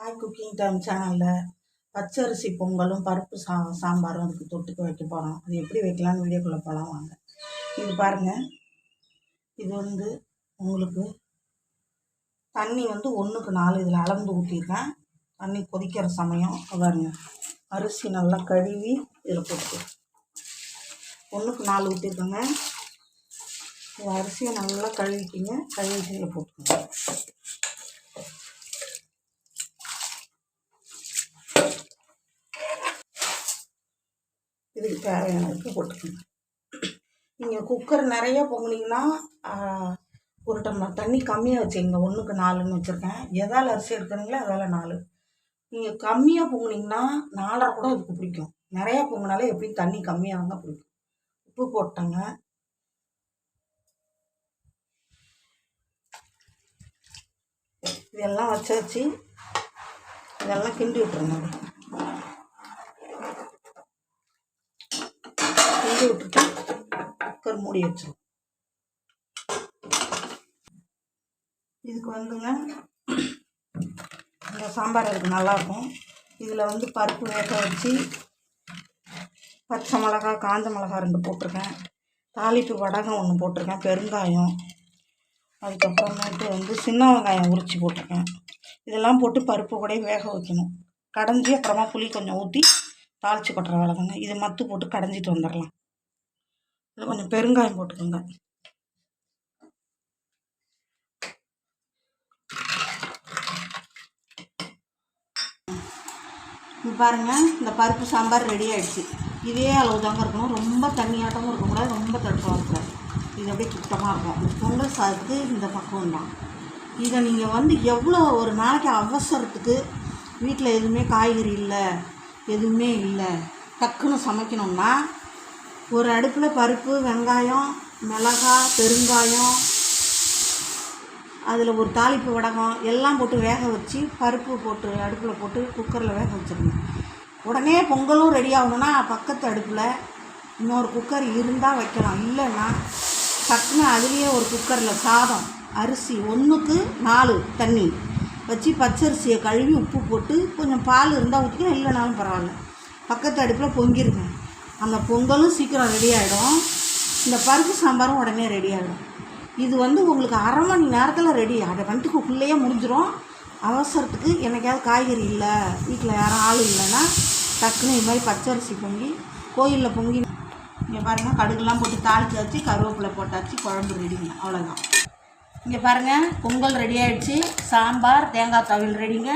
Hi cooking time சேனலில் பச்சரிசி பொங்கலும் பருப்பு சாம்பாரும் அதுக்கு தொட்டுக்க வைக்க போகிறோம். அது எப்படி வைக்கலான்னு வீடியோக்குள்ளே போகலாம் வாங்க. இது பாருங்கள், இது உங்களுக்கு தண்ணி 1க்கு 4 இதில் அளந்து ஊற்றிருக்கேன். தண்ணி கொதிக்கிற சமயம் பாருங்க, அரிசி நல்லா கழுவி இதில் போட்டு 1க்கு 4 ஊற்றிருக்கேங்க. இந்த அரிசியை நல்லா கழுவிக்கிங்க, கழுவிட்டு இதில் போட்டுக்கோங்க. இதுக்கு தேவையானதுக்கு போட்டுக்கோங்க. நீங்கள் குக்கர் நிறையா பொங்குனீங்கன்னா 1 டம்ளர் தண்ணி கம்மியாக வச்சுங்க. 1க்கு 4ன்னு வச்சுருக்கேன். எதால் அரிசி எடுக்கிறீங்களோ அதால் 4. நீங்கள் கம்மியாக பொங்குனீங்கன்னா 4.5 கூட இதுக்கு பிடிக்கும். நிறையா பொங்குனாலே எப்படியும் தண்ணி கம்மியாக இருந்தால் பிடிக்கும். உப்பு போட்டேங்க. இதெல்லாம் வச்சாச்சு. இதெல்லாம் கிண்டி விட்டுருங்க. கிண்டி விட்டுட்டு குக்கர் மூடி வச்சிடும். இதுக்கு இந்த சாம்பார் அதுக்கு நல்லாயிருக்கும். இதில் பருப்பு வேக வச்சு பச்சை மிளகா, காஞ்ச மிளகா 2 போட்டிருக்கேன். தாளிப்பு வடகம் 1 போட்டிருக்கேன். பெருங்காயம், அதுக்கப்புறமேட்டு சின்ன வெங்காயம் உரித்து போட்டிருக்கேன். இதெல்லாம் போட்டு பருப்பு கூட வேக வைக்கணும். கடைஞ்சி அப்புறமா புளி கொஞ்சம் ஊற்றி தாளித்து கொட்டுற வேலை தாங்க. இது மத்து போட்டு கடைஞ்சிட்டு வந்துடலாம். இதில் கொஞ்சம் பெருங்காயம் போட்டுக்கோங்க. பாருங்கள், இந்த பருப்பு சாம்பார் ரெடி ஆகிடுச்சு. இதே அளவு தாங்க இருக்கணும். ரொம்ப தண்ணியாட்டமும் இருக்கக்கூடாது, ரொம்ப தடுப்பாக இருக்கக்கூடாது. இது அப்படியே சுத்தமாக இருக்கும். பொங்கல் சாதத்துக்கு இந்த பக்குவம் தான். இதை நீங்கள் எவ்வளோ ஒரு நாளைக்கு அவசரத்துக்கு வீட்டில் எதுவுமே காய்கறி இல்லை, எதுவுமே இல்லை, டக்குன்னு சமைக்கணும்னா ஒரு அடுப்பில் பருப்பு, வெங்காயம், மிளகாய், பெருங்காயம், அதில் ஒரு தாளிப்பு வடகம் எல்லாம் போட்டு வேக வச்சு பருப்பு போட்டு அடுப்பில் போட்டு குக்கரில் வேக வச்சிடணும். உடனே பொங்கலும் ரெடி ஆகணுன்னா பக்கத்து அடுப்பில் இன்னொரு குக்கர் இருந்தால் வைக்கலாம். இல்லைன்னா டக்குன்னு அதுலேயே ஒரு குக்கரில் சாதம், அரிசி 1க்கு 4 தண்ணி வச்சு பச்சரிசியை கழுவி உப்பு போட்டு கொஞ்சம் பால் இருந்தால் ஊற்றிக்கலாம், இல்லைனாலும் பரவாயில்ல. பக்கத்து அடுப்பில் பொங்கிருங்க. அந்த பொங்கலும் சீக்கிரம் ரெடி ஆகிடும். இந்த பருப்பு சாம்பாரும் உடனே ரெடி ஆகிடும். இது உங்களுக்கு 1/2 மணி நேரத்தில் ரெடி. அதை வந்துட்டுக்குள்ளேயே முடிஞ்சிடும். அவசரத்துக்கு எனக்காவது காய்கறி இல்லை, வீட்டில் யாரும் ஆள் இல்லைன்னா டக்குன்னு இது மாதிரி பச்சரிசி பொங்கி கோயிலில் பொங்கி இங்கே பாருங்கள், கடுகுலாம் போட்டு தாளித்து வச்சு கருவேப்பிலை போட்டாச்சு, குழம்பு ரெடிங்க. அவ்வளோதான். இங்கே பாருங்கள், பொங்கல் ரெடி ஆகிடுச்சு. சாம்பார், தேங்காய் துவையல் ரெடிங்க.